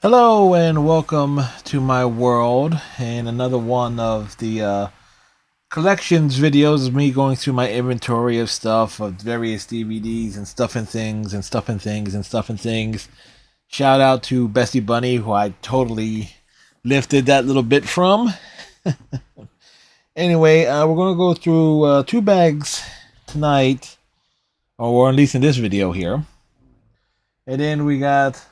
Hello and welcome to my world and another one of the collections videos of me going through my inventory of stuff of various DVDs and stuff and things and stuff and things and stuff and things. Shout out to Bestie Bunny who I totally lifted that little bit from. Anyway, we're going to go through two bags tonight, or at least in this video here. And then we got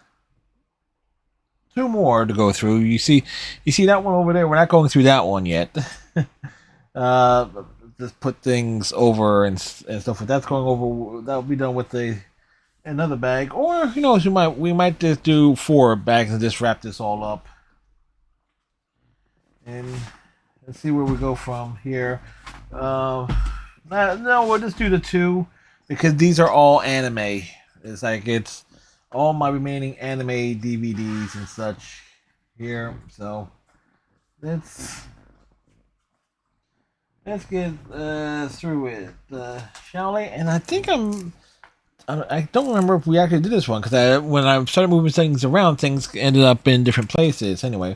two more to go through. You see that one over there. We're not going through that one yet. uh, just put things over and stuff. If that's going over, that'll be done with another bag. Or we might just do four bags and just wrap this all up. And let's see where we go from here. No, we'll just do the two because these are all anime. It's all my remaining anime DVDs and such here. So let's get through it, shall we? And I don't remember if we actually did this one because when I started moving things around, things ended up in different places. Anyway,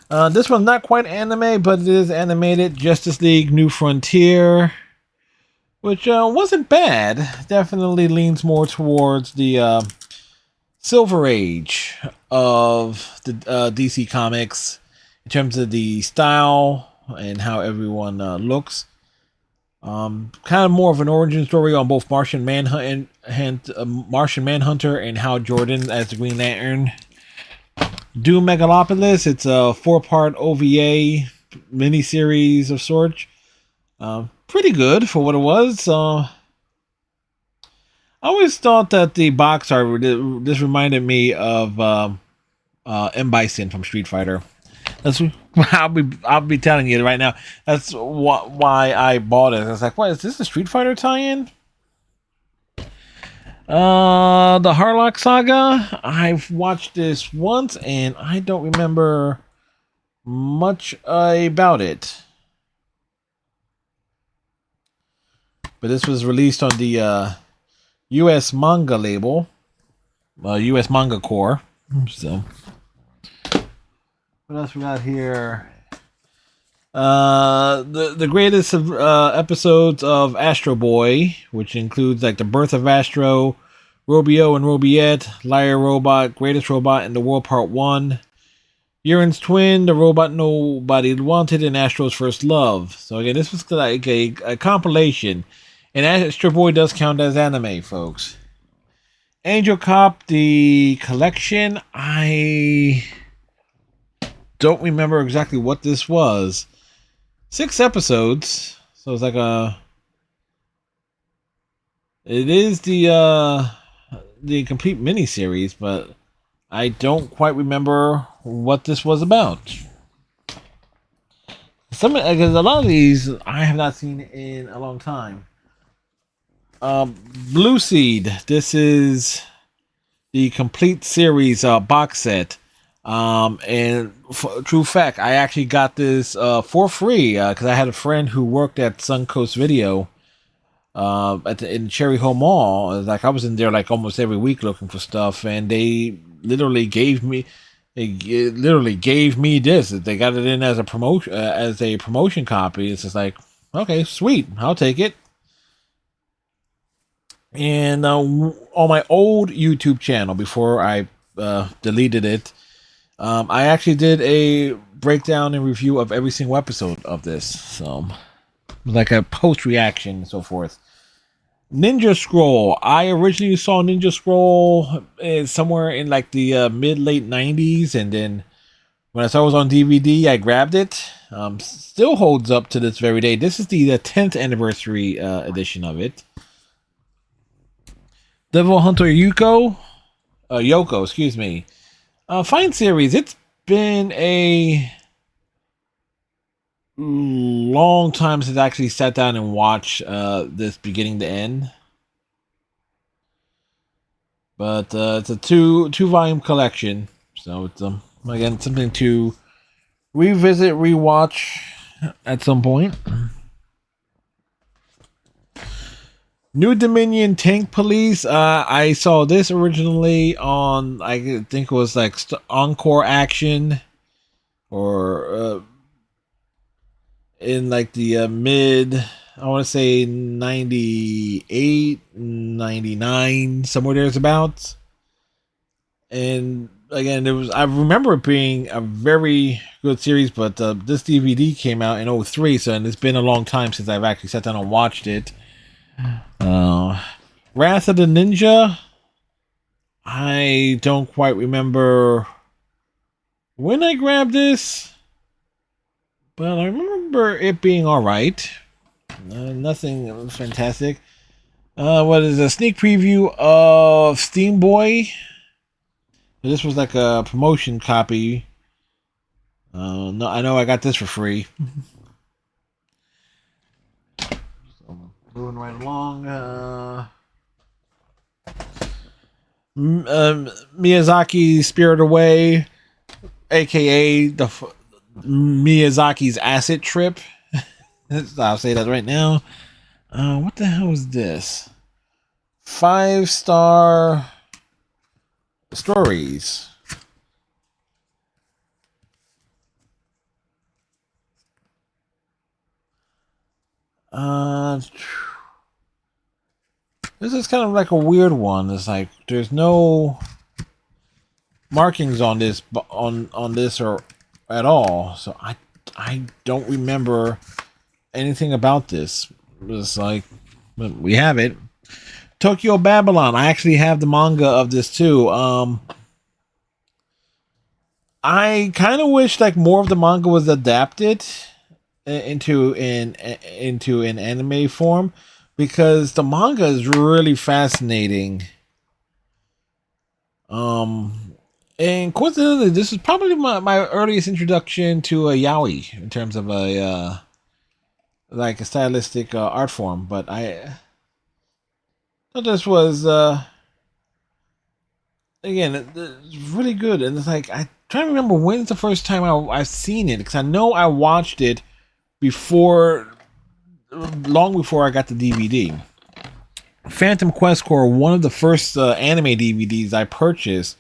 this one's not quite anime, but it is animated. Justice League: New Frontier, which wasn't bad. Definitely leans more towards the Silver Age of the DC Comics in terms of the style and how everyone looks. Kind of more of an origin story on both Martian Manhunter and Hal Jordan as the Green Lantern. Doom Megalopolis, it's a 4-part OVA miniseries of sorts. Pretty good for what it was. I always thought that the box art this reminded me of M. Bison from Street Fighter. That's I'll be telling you right now. That's why I bought it. I was like, "What is this? A Street Fighter tie-in?" The Harlock Saga. I've watched this once, and I don't remember much about it. But this was released on the U.S. manga label, U.S. Manga Core. So, what else we got here? The greatest of episodes of Astro Boy, which includes like the birth of Astro, Robio and Robiette, Liar Robot, Greatest Robot in the World Part 1, Uran's Twin, the robot nobody wanted, and Astro's First Love. So again, this was like a compilation. And Astro Boy does count as anime, folks. Angel Cop, the collection. I don't remember exactly what this was. 6 episodes. So it's like it is the complete miniseries, but I don't quite remember what this was about. Because a lot of these I have not seen in a long time. Blue Seed. This is the complete series box set. And true fact, I actually got this for free because I had a friend who worked at Suncoast Video in Cherry Hill Mall. Like I was in there like almost every week looking for stuff, and they literally gave me this. They got it in as a promotion copy. It's just like, okay, sweet, I'll take it. And on my old YouTube channel, before I deleted it, I actually did a breakdown and review of every single episode of this. So, like a post reaction and so forth. Ninja Scroll. I originally saw Ninja Scroll somewhere in like the mid-late 90s. And then when I saw it was on DVD, I grabbed it. Still holds up to this very day. This is the 10th anniversary edition of it. Devil Hunter Yoko, excuse me. Fine series. It's been a long time since I actually sat down and watched this beginning to end. But it's a two volume collection, so it's again something to revisit, rewatch at some point. New Dominion Tank Police. I saw this originally on, I think it was like Encore Action, or in like the mid, I want to say 98, 99, somewhere there's about. And again, I remember it being a very good series, but this DVD came out in '03, so and it's been a long time since I've actually sat down and watched it. Uh, Wrath of the Ninja. I don't quite remember when I grabbed this, but I remember it being all right. Nothing fantastic. What is a sneak preview of Steam Boy? This was like a promotion copy. No, I know I got this for free. So, moving right along. Miyazaki's Spirit Away, aka Miyazaki's Acid Trip. I'll say that right now. What the hell is this? 5-star stories. This is kind of like a weird one. It's like there's no markings on this on this or at all. So I don't remember anything about this. It's like we have it. Tokyo Babylon. I actually have the manga of this too. I kind of wish like more of the manga was adapted into an anime form, because the manga is really fascinating. And coincidentally, this is probably my earliest introduction to a yaoi in terms of a like a stylistic art form. But I thought this was again, it's really good, and it's like I trying to remember when's the first time I've seen it, because I know I watched it before, long before I got the DVD. Phantom Quest Core, one of the first anime DVDs I purchased.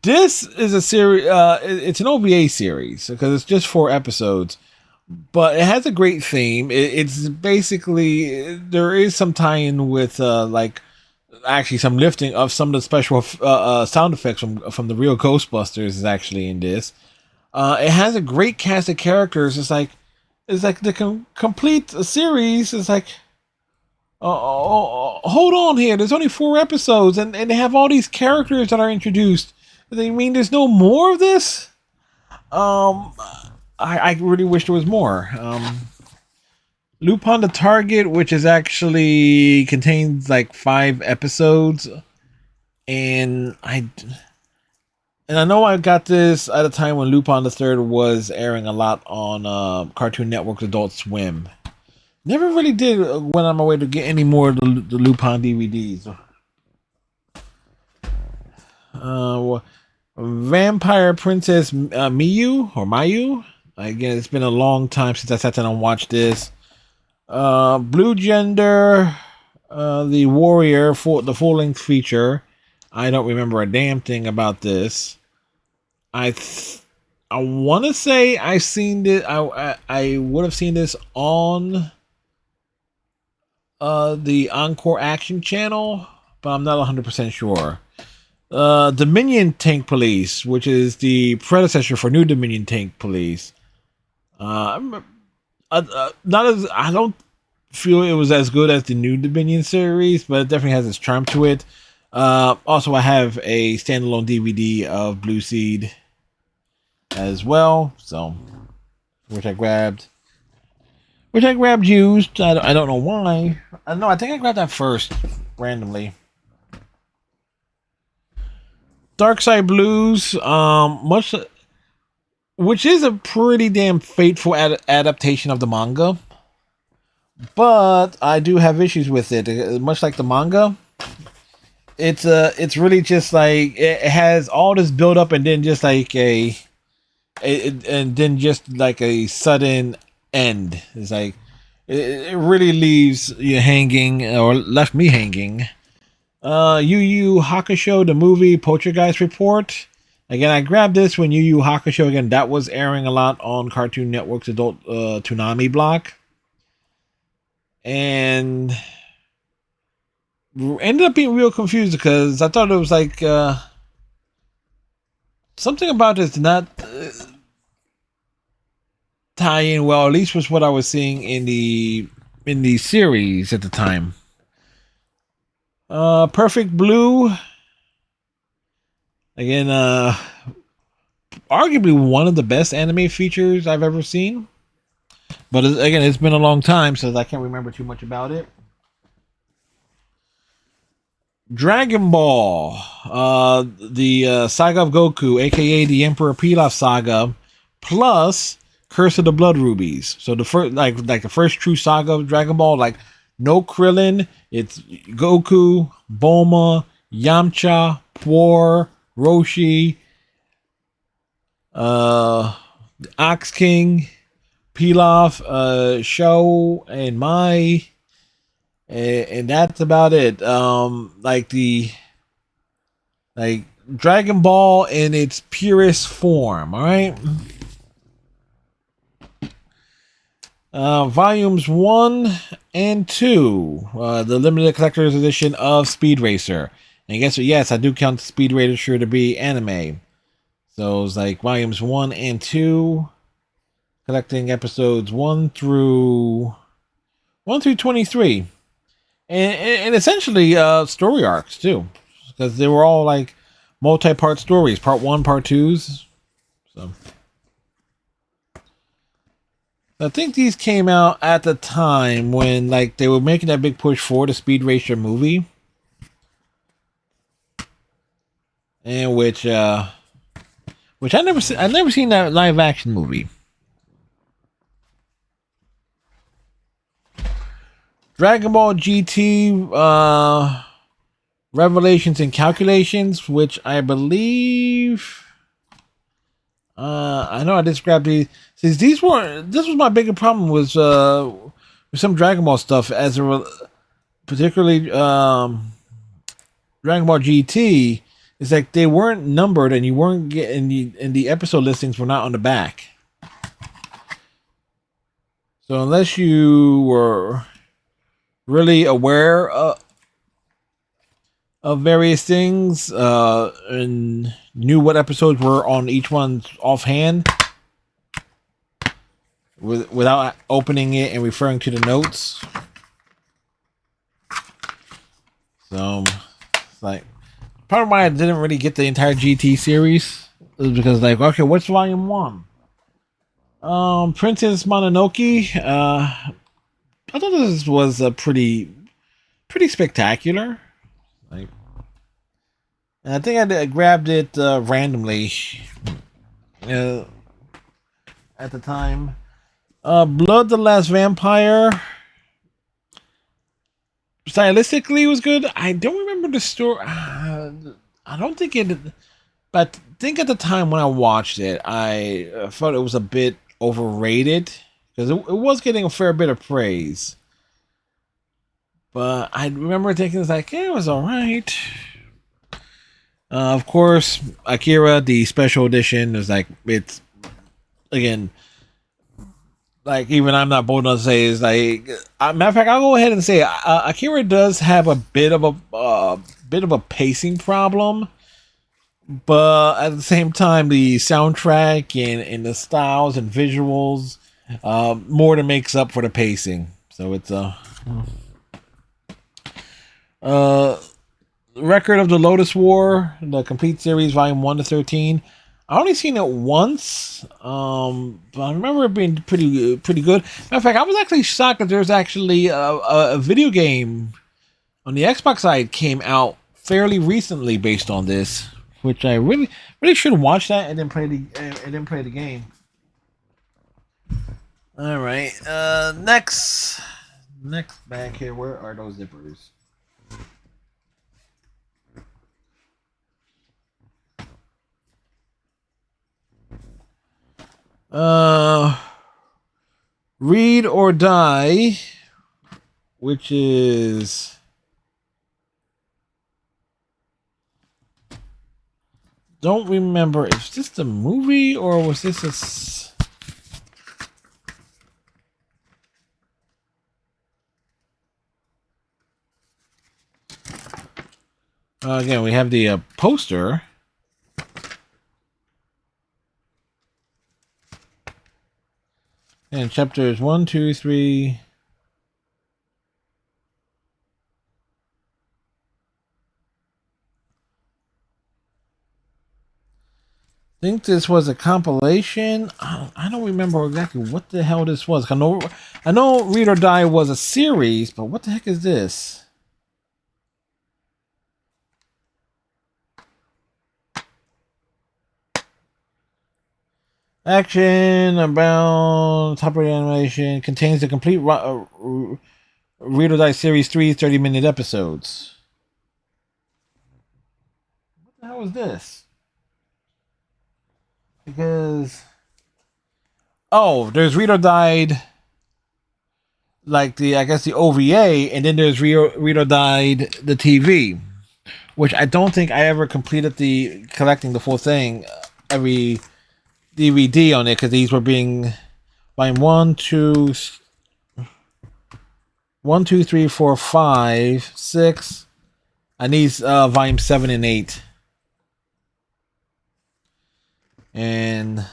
This is a series. It's an OVA series because it's just 4 episodes, but it has a great theme. It's basically, there is some tie-in with like actually some lifting of some of the special sound effects from the real Ghostbusters is actually in this. It has a great cast of characters. It's like the complete series. It's like, hold on here. There's only 4 episodes, and they have all these characters that are introduced. I mean, there's no more of this. I really wish there was more. Lupin the Target, which is actually contains like 5 episodes, and I know I got this at a time when Lupin the Third was airing a lot on Cartoon Network's Adult Swim. Never really did went on my way to get any more of the Lupin DVDs. Vampire Princess Miyu or Mayu. Again, it's been a long time since I sat down and watched this. Blue Gender, the Warrior, for the full-length feature. I don't remember a damn thing about this. I want to say I've seen this. I would have seen this on the Encore Action channel, but I'm not 100% sure. Dominion Tank Police, which is the predecessor for New Dominion Tank Police. Not as, I don't feel it was as good as the New Dominion series, but it definitely has its charm to it. Also, I have a standalone DVD of Blue Seed as well, so which I grabbed used. I don't know why. I think I grabbed that first randomly. Dark Side Blues, which is a pretty damn fateful adaptation of the manga, but I do have issues with it. Much like the manga, it's really just like it has all this build up and then just like and then just like a sudden end. It's like it really leaves you hanging, or left me hanging. Yu Yu Hakusho, the movie Poltergeist Report. Again, I grabbed this when Yu Yu Hakusho, again, that was airing a lot on Cartoon Network's adult Toonami block. And ended up being real confused because I thought it was like something about this did not tie in well, at least was what I was seeing in the series at the time. Perfect Blue. Again, arguably one of the best anime features I've ever seen. But again, it's been a long time, so I can't remember too much about it. Dragon Ball, the Saga of Goku, aka the Emperor Pilaf saga, plus Curse of the Blood Rubies. So the first, like the first true saga of Dragon Ball, like no Krillin, it's Goku, Bulma, Yamcha, Por, Roshi, Ox King, Pilaf, Sho, and Mai. And that's about it. Like Dragon Ball in its purest form. All right. Volumes 1 and 2, the limited collector's edition of Speed Racer. And guess what? Yes, I do count Speed Racer to be anime. So it's like volumes 1 and 2, collecting episodes 1 through 23. And essentially story arcs too, because they were all like multi-part stories, part 1, part 2s. So I think these came out at the time when like they were making that big push for the Speed Racer movie, and which I never seen that live action movie. Dragon Ball GT Revelations and Calculations, which I believe I know I just grabbed these. Since this was my bigger problem was with some Dragon Ball stuff, particularly Dragon Ball GT. It's like they weren't numbered, and you weren't getting and the episode listings were not on the back. So unless you were really aware of various things and knew what episodes were on each one offhand, without opening it and referring to the notes. So, it's like, part of why I didn't really get the entire GT series is because, like, okay, what's volume 1? Princess Mononoke. I thought this was a pretty spectacular. Like, and I think I grabbed it randomly at the time. Blood the Last Vampire. Stylistically, it was good. I don't remember the story. I don't think it. But I think at the time when I watched it, I thought it was a bit overrated because it was getting a fair bit of praise. But I remember thinking it's like, yeah, it was alright. Of course, Akira, the special edition, is like, it's, again, like, even I'm not bold enough to say, is like, matter of fact, I'll go ahead and say Akira does have a bit of a pacing problem, but at the same time, the soundtrack and the styles and visuals more than makes up for the pacing. So it's Record of the Lotus War, the complete series, volume 1 to 13. I only seen it once, but I remember it being pretty good. Matter of fact, I was actually shocked that there's actually a video game on the Xbox side came out fairly recently based on this, which I really should watch that and then play the game. All right, next bag here. Where are those zippers? Read or Die, which is don't remember. Is this the movie or was this again, we have the poster. And chapters 1, 2, 3. I think this was a compilation. I don't remember exactly what the hell this was. I know Read or Die was a series, but what the heck is this? Action about top rated animation contains the complete Read or Die series 3 30-minute episodes. What the hell is this? Because there's Read or Died, like I guess the OVA, and then there's Read or Died the TV, which I don't think I ever completed collecting the full thing, every DVD on it, because these were being volume 1, 2, 3, 4, 5, 6. I need volume 7 and 8. And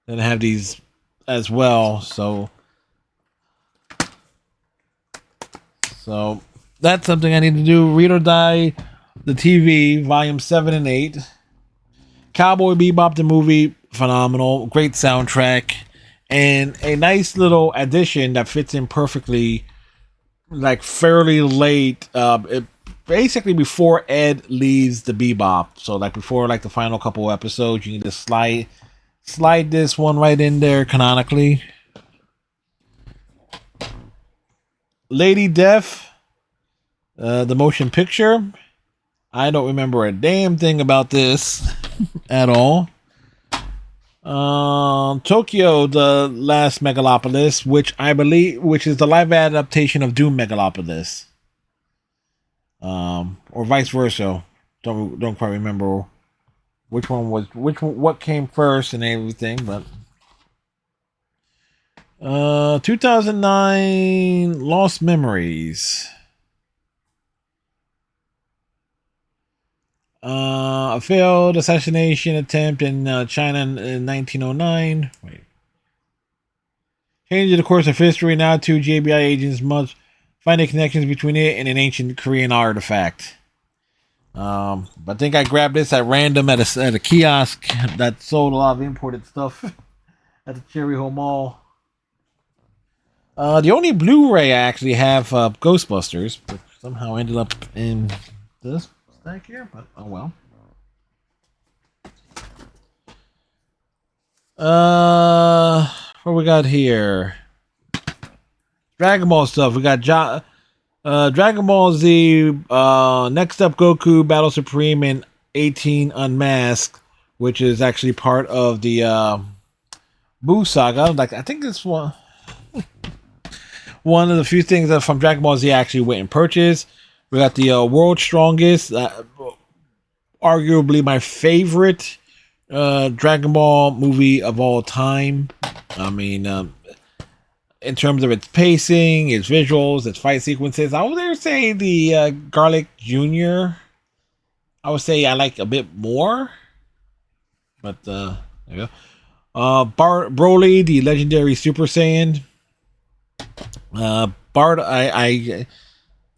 then I have these as well, so that's something I need to do. Read or Die the TV, volume 7 and 8. Cowboy Bebop the movie, phenomenal, great soundtrack, and a nice little addition that fits in perfectly, like fairly late, basically before Ed leaves the Bebop. So like before like the final couple episodes, you can just slide this one right in there canonically. Lady Death, the motion picture. I don't remember a damn thing about this at all. Tokyo, the Last Megalopolis, which is the live adaptation of Doom Megalopolis. Or vice versa. Don't quite remember what came first and everything, but 2009 Lost Memories. A failed assassination attempt in China in 1909. Wait. Changing the course of history. Now, two JBI agents must find the connections between it and an ancient Korean artifact. I think I grabbed this at random at a kiosk that sold a lot of imported stuff at the Cherry Hill Mall. The only Blu-ray I actually have Ghostbusters, which somehow ended up in this stack here, but oh well. What we got here? Dragon Ball stuff. We got Dragon Ball Z. Next up, Goku Battle Supreme and 18 Unmasked, which is actually part of the Buu saga. Like I think this one of the few things that from Dragon Ball Z I actually went and purchased. We got the World's Strongest, arguably my favorite Dragon Ball movie of all time. I mean, in terms of its pacing, its visuals, its fight sequences, I would dare say the Garlic Jr. I would say I like a bit more. But there you go. Broly, the legendary Super Saiyan. I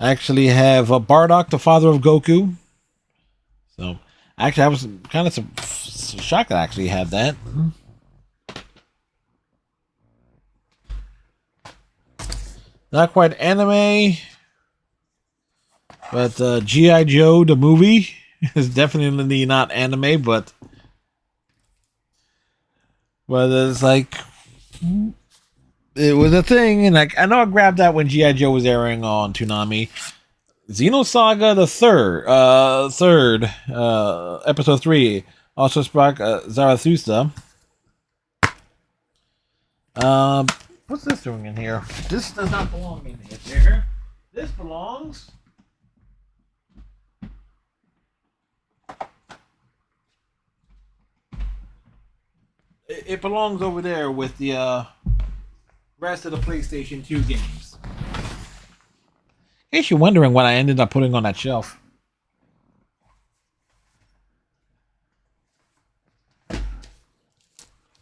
actually have Bardock, the father of Goku. So, actually, I was kind of shocked that I actually had that. Not quite anime, but G.I. Joe, the movie, is definitely not anime, but it's like it was a thing, and like I know I grabbed that when G.I. Joe was airing on Toonami. Xenosaga the third, episode 3, also struck Zarathustra. Um, what's this doing in here? This does not belong in here. This belongs. It belongs over there with the rest of the PlayStation 2 games. In case you're wondering what I ended up putting on that shelf.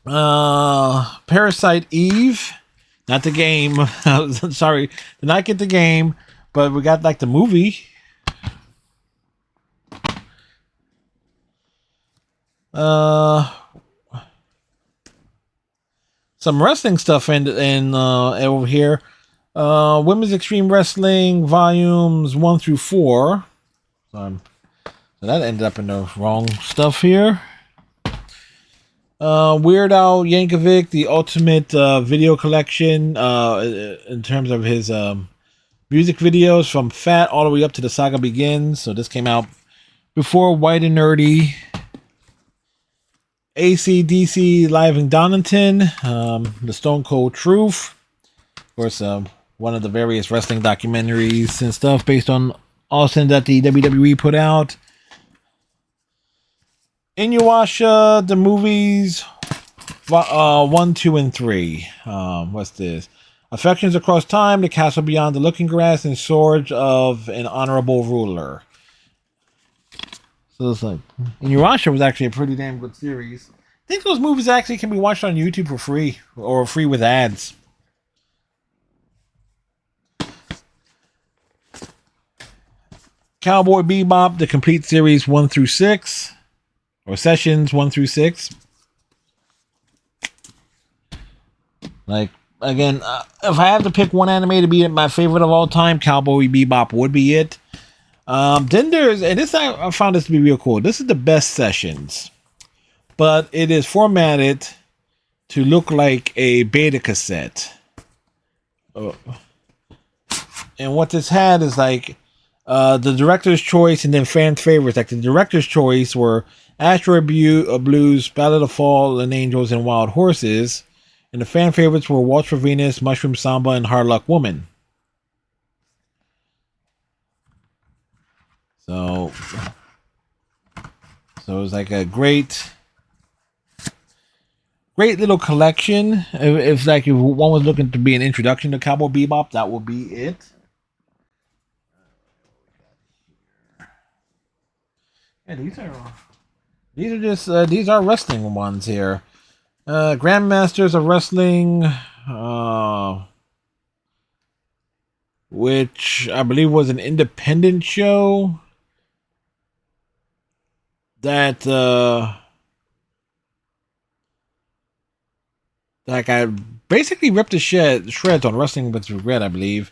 Parasite Eve. Not the game. Sorry, did not get the game, but we got like the movie. Some wrestling stuff in over here. Women's Extreme Wrestling volumes 1 through 4. So that ended up in the wrong stuff here. Weird Al Yankovic, the Ultimate Video Collection, in terms of his music videos from Fat all the way up to The Saga Begins. So this came out before White and Nerdy. AC/DC Live in Donington, The Stone Cold Truth. Of course, one of the various wrestling documentaries and stuff based on Austin that the WWE put out. Inuyasha, the movies, 1, 2, and 3. What's this? Affections Across Time, The Castle Beyond the Looking Glass, and Swords of an Honorable Ruler. So it's like, Inuyasha was actually a pretty damn good series. I think those movies actually can be watched on YouTube for free, or free with ads. Cowboy Bebop, the complete series 1 through 6. Or sessions 1 through 6. Like, again, if I had to pick one anime to be my favorite of all time, Cowboy Bebop would be it. Then there's, and this I found this to be real cool. This is the best sessions, but it is formatted to look like a beta cassette. And what this had is like the director's choice and then fan favorites. Like the director's choice were Asteroid Blues, Ballad of Fallen Angels, and Wild Horses. And the fan favorites were Waltz for Venus, Mushroom Samba, and Hard Luck Woman. So it was like a great little collection. If one was looking to be an introduction to Cowboy Bebop, that would be it. Yeah, these are wrestling ones here. Grandmasters of Wrestling, which I believe was an independent show that like I basically ripped the shreds on Wrestling with Regret, I believe.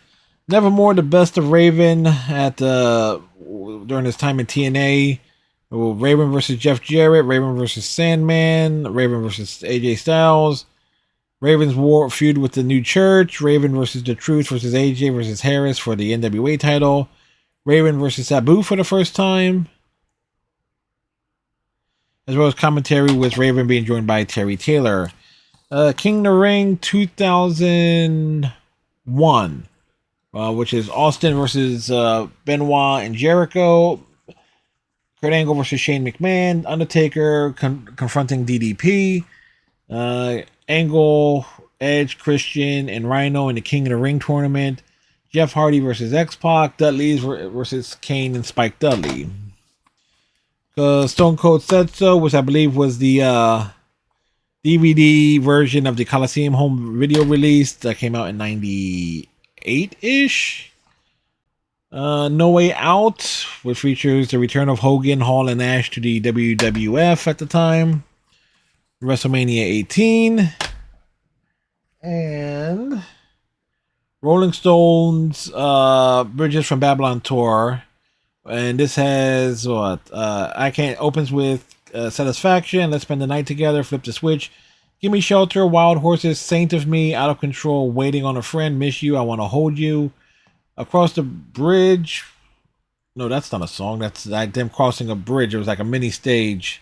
Nevermore, the Best of Raven at during his time in TNA. Raven versus Jeff Jarrett, Raven versus Sandman, Raven versus AJ Styles, Raven's war feud with the New Church, Raven versus The Truth versus AJ versus Harris for the NWA title, Raven versus Sabu for the first time, as well as commentary with Raven being joined by Terry Taylor. King of the Ring 2001, which is Austin versus Benoit and Jericho. Kurt Angle versus Shane McMahon. Undertaker confronting DDP. Angle, Edge, Christian, and Rhino in the King of the Ring tournament. Jeff Hardy versus X-Pac. Dudley's versus Kane and Spike Dudley. Stone Cold Said So, which I believe was the DVD version of the Coliseum home video release that came out in 98-ish. No Way Out, which features the return of Hogan, Hall, and Nash to the WWF at the time. WrestleMania 18. And Rolling Stones, Bridges from Babylon tour. And this has what? I Can't opens with Satisfaction, Let's Spend the Night Together, Flip the Switch, Give Me Shelter, Wild Horses, Saint of Me, Out of Control, Waiting on a Friend, Miss You, I Want to Hold You. Across the Bridge. No, that's not a song. That's like them crossing a bridge. It was like a mini stage.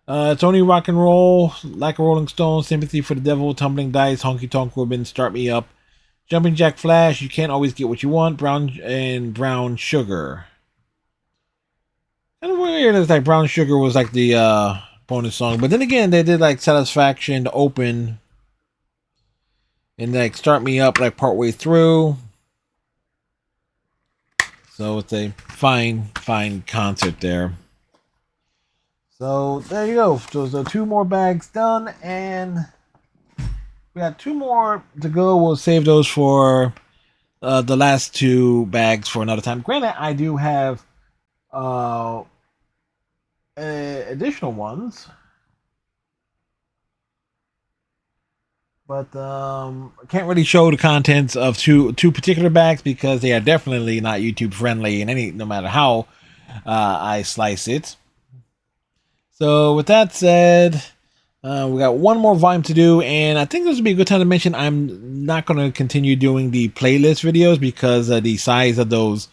It's only rock and roll, like a Rolling Stone, sympathy for the devil, tumbling dice, honky tonk ribbon, start me up, jumping jack flash, you can't always get what you want, brown sugar. And weird is like brown sugar was like the bonus song, but then again they did like satisfaction to open and like start me up like partway through. So it's a fine concert there. So there you go. So 2 more bags done, and we got 2 more to go. We'll save those for the last 2 bags for another time. Granted, I do have uh, additional ones, but I can't really show the contents of two particular bags because they are definitely not YouTube friendly, in any no matter how I slice it. So with that said, we got 1 more volume to do, and I think this would be a good time to mention I'm not going to continue doing the playlist videos because of the size of those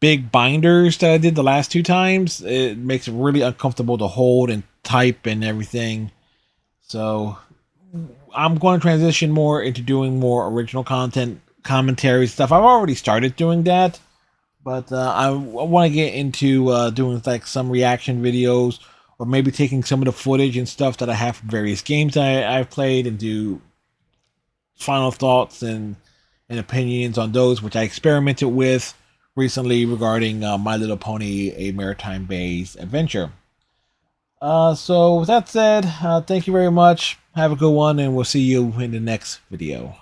big binders that I did the last 2 times. It makes it really uncomfortable to hold and type and everything. So I'm going to transition more into doing more original content, commentary stuff. I've already started doing that, but I want to get into doing like some reaction videos, or maybe taking some of the footage and stuff that I have from various games I've played and do final thoughts and opinions on those, which I experimented with recently regarding My Little Pony: A Maritime Bays Adventure. So with that said, thank you very much. Have a good one, and we'll see you in the next video.